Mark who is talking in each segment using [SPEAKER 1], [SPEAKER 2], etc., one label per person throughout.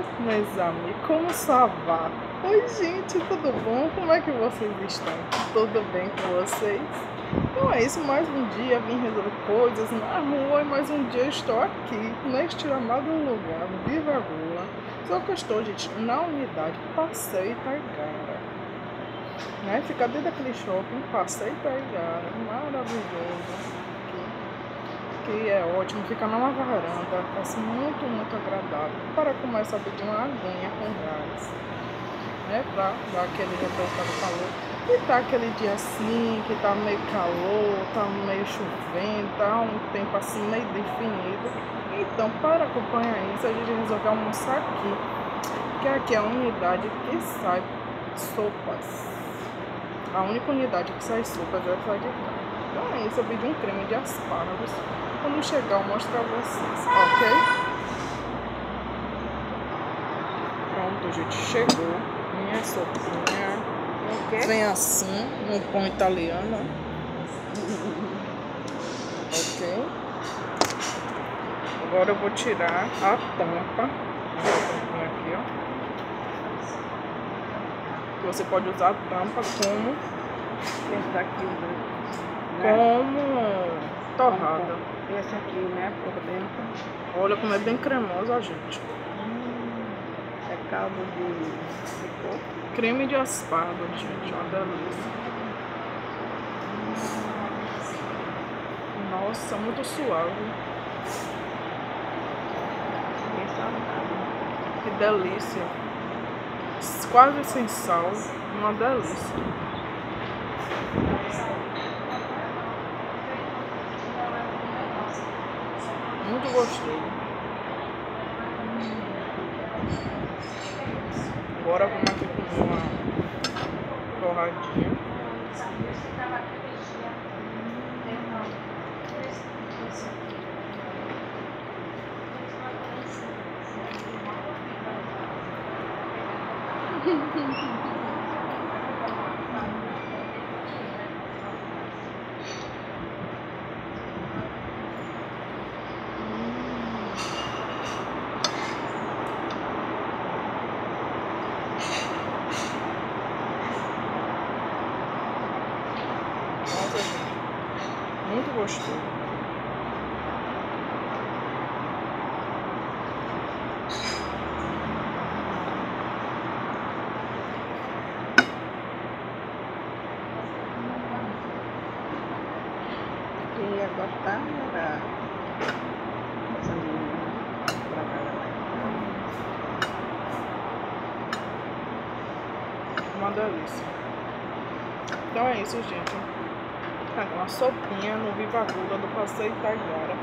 [SPEAKER 1] Bonjour, meus amigos, como ça va? Oi, gente, tudo bom? Como é que vocês estão? Tudo bem com vocês? Então é isso, mais um dia vim resolver coisas na rua e mais um dia estou aqui, neste amado lugar, Viva Gula. Só que eu estou, gente, na unidade Passeio Itaigara. Né? Fica dentro daquele shopping, Passeio Itaigara, maravilhoso. Que é ótimo, fica numa varanda, assim, muito agradável. Para começar a pedir uma aguinha com gás, né? Pra dar aquele refrescado calor. E tá aquele dia assim, que tá meio calor, tá meio chovendo, tá um tempo assim meio definido. Então, para acompanhar isso, a gente resolveu almoçar aqui, que aqui é a unidade que sai sopas. A única unidade que sai sopas é essa de cá. Então é isso, eu pedi um creme de aspargos. Quando chegar eu mostro pra vocês, ok? Pronto, gente, chegou minha sopinha. Vem assim, no pão italiano. Ok? Agora eu vou tirar a tampa. Aqui, ó. Você pode usar a tampa como
[SPEAKER 2] esse daqui, né?
[SPEAKER 1] Como torrada.
[SPEAKER 2] Esse aqui, né? Por dentro.
[SPEAKER 1] Olha como é bem cremosa, gente.
[SPEAKER 2] É caldo de coco.
[SPEAKER 1] Creme de aspargo, gente. Uma delícia. Nossa, muito suave.
[SPEAKER 2] Bem saudável.
[SPEAKER 1] Que delícia. Quase sem sal. Uma delícia. Muito gostoso. Agora vamos aqui comer uma torradinha. Nossa, gente, muito gostoso.
[SPEAKER 2] Quem ia gostar era essa menina pra
[SPEAKER 1] Uma delícia. Então é isso, gente. Uma sopinha no Viva Gula do Passeio Itaigara.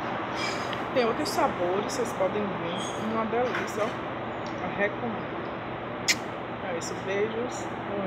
[SPEAKER 1] Tem outros sabores, vocês podem ver. Uma delícia, ó. Eu recomendo. É isso, beijos. Um